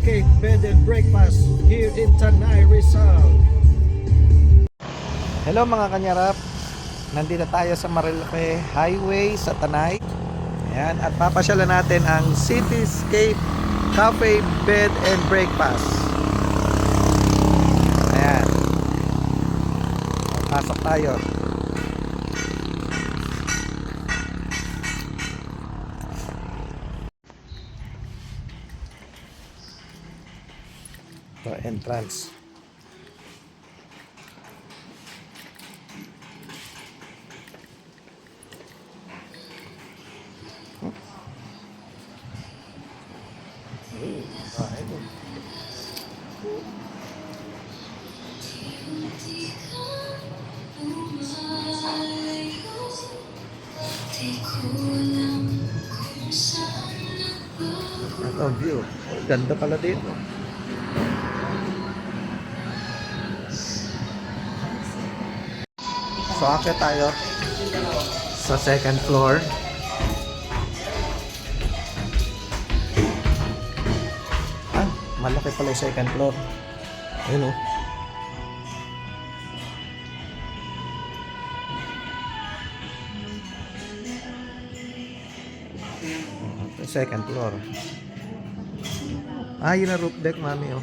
Cake Bed and Breakfast here in Tanay, Rizal. Hello mga kanyarap, nandito tayo sa Marilake Highway sa Tanay. Ayan, at papasyalan natin ang Cityscape Cafe Bed and Breakfast. Ayan, pasok tayo. Ito, entrance. Ito view. Ganda pala dito. So akit tayo sa second floor. Ah, malaki pala yung second floor. Ayun oh. Second floor. Ah, yun ang roof deck, mami, oh.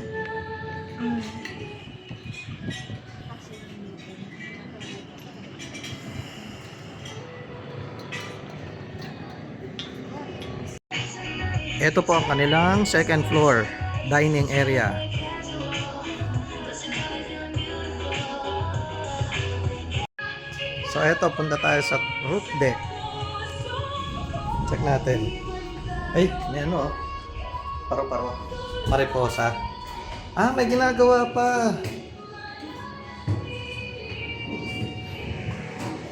Ito po ang kanilang second floor dining area. So ito, punta tayo sa roof deck. Check natin. Ay, may ano, oh. Paro-paro. Mariposa. Ah, may ginagawa pa.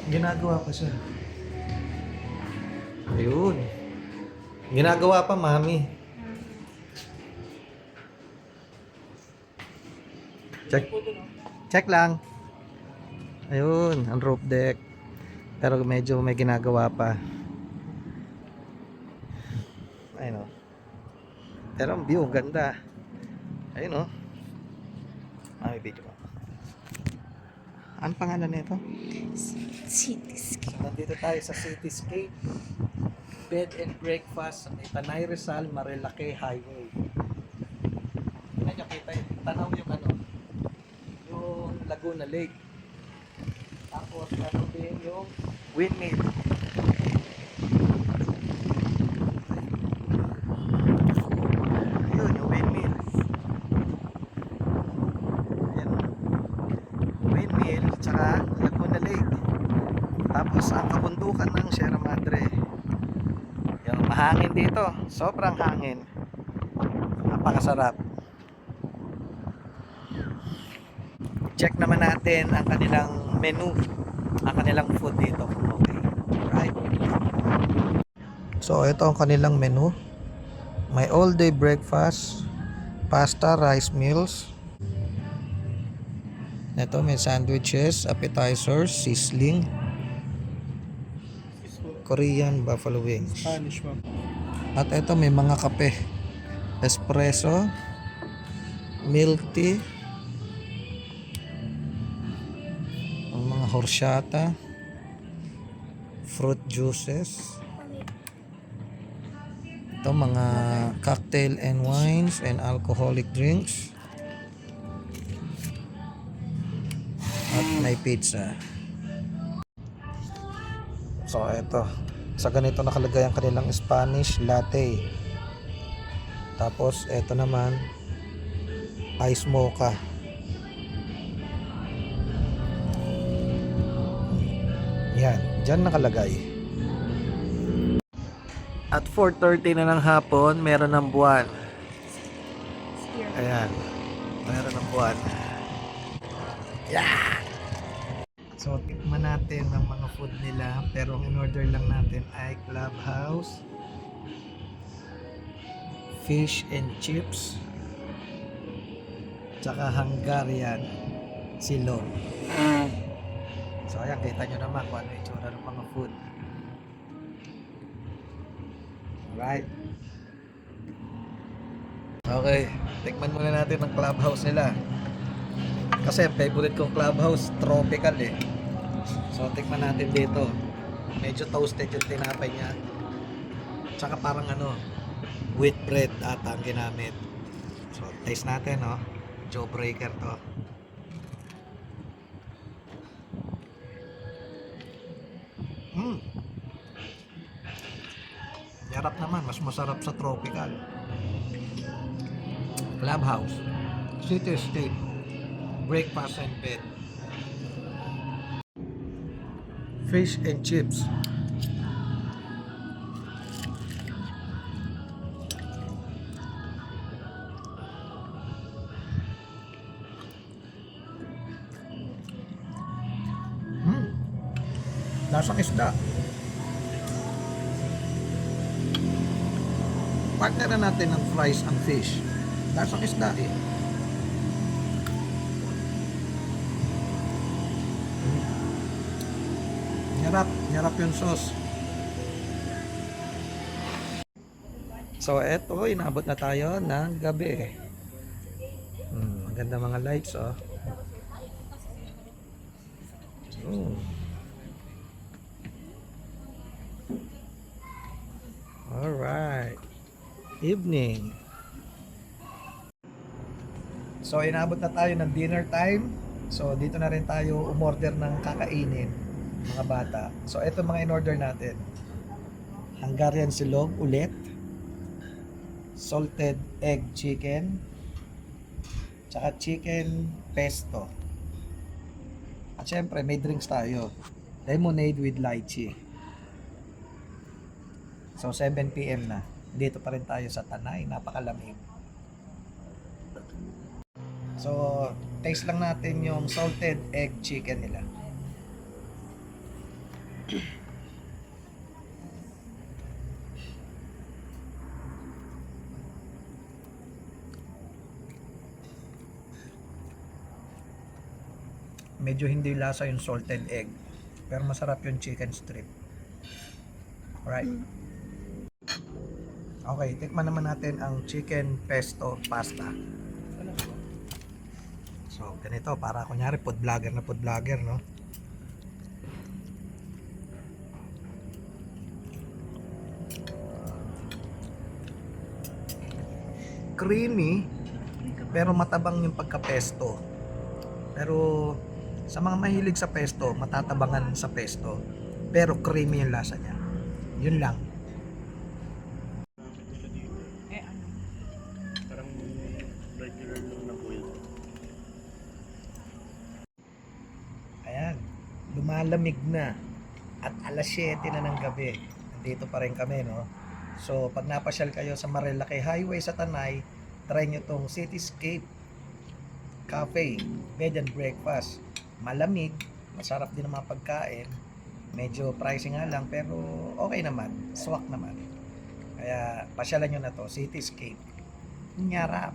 Ginagawa pa siya. Ayun. Ginagawa pa, mami. Check. Check lang. Ayun, ang roof deck. Pero medyo may ginagawa pa. Ayun, oh. Pero ang view, ganda. Ayun, oh. May video ko. Ano pangalan nito? Cityscape. Nandito tayo sa Cityscape Bed and Breakfast sa Tanay, Rizal, Marilake Highway. Tingnan nyo, kita yun. Tanaw yung ano, yung Laguna Lake. Tapos ano din yung windmill. Ayun, yung windmill. Ayan. Windmill, tsaka Laguna Lake. Tapos ang kabundukan ng Sierra Madre. Yung mahangin dito, sobrang hangin. Napakasarap. Check naman natin ang kanilang menu, ang kanilang food dito. Okay. Right. So ito ang kanilang menu. May all day breakfast, pasta, rice meals. Ito may sandwiches, appetizers, sizzling, Korean buffalo wings. Spanish, ma'am. At ito may mga kape, espresso, milk tea, ang mga horchata, fruit juices. Ito mga cocktail and wines and alcoholic drinks. At may pizza. So ito, sa ganito nakalagay ang kanilang Spanish latte. Tapos ito naman ice mocha. Yan, dyan nakalagay. At 4:30 na ng hapon, meron ng buwan. Ayan, meron ng buwan. Yeah! So, tikman natin ang mga food nila. Pero ang in-order lang natin ay Clubhouse, fish and chips, tsaka Hungarian silog. So, ayan, kita nyo naman kung ano yung itsura ng mga food. Alright. Okay, tikman muna natin ang clubhouse nila. Kasi ang favorite kong clubhouse, tropical eh. So, tikman natin dito. Medyo toasted yung tinapay niya. Tsaka parang wheat bread ata ang ginamit. So, taste natin, no? Jawbreaker to. Yarap naman, mas masarap sa tropical. Clubhouse, cityscape, breakfast and bed. Fish and chips. Lasang isda. Partner na natin ng fries and fish. Lasang isda eh. Nyarap yung sauce. So eto, inabot na tayo ng gabi. Maganda mga lights oh. Alright. Evening. So inabot na tayo ng dinner time. So dito na rin tayo umorder ng kakainin mga bata. So ito mga in-order natin. Hungarian silog ulit. Salted egg chicken. Tsaka chicken pesto. At syempre may drinks tayo. Lemonade with lychee. So 7 PM na. Dito pa rin tayo sa Tanay, napakalamig. So taste lang natin yung salted egg chicken nila. Medyo hindi lasa yung salted egg, pero masarap yung chicken strip. Alright. Okay, tikman naman natin ang chicken pesto pasta. So, ganito, para kunyari food vlogger na food vlogger, no? Creamy, pero matabang yung pagka-pesto. Pero sa mga mahilig sa pesto, matatabangan sa pesto. Pero creamy yung lasa niya. Yun lang. Parang regular lang na boil. Ayan, lumalamig na. At alas 7 na ng gabi. Nandito pa rin kami, no? So, pag napasyal kayo sa Marilake Highway sa Tanay, try nyo tong Cityscape Cafe, bed and breakfast. Malamig, masarap din ang mga pagkain. Medyo pricey nga lang, pero okay naman. Swak naman. Kaya, pasyalan nyo na to, Cityscape. Nyarap.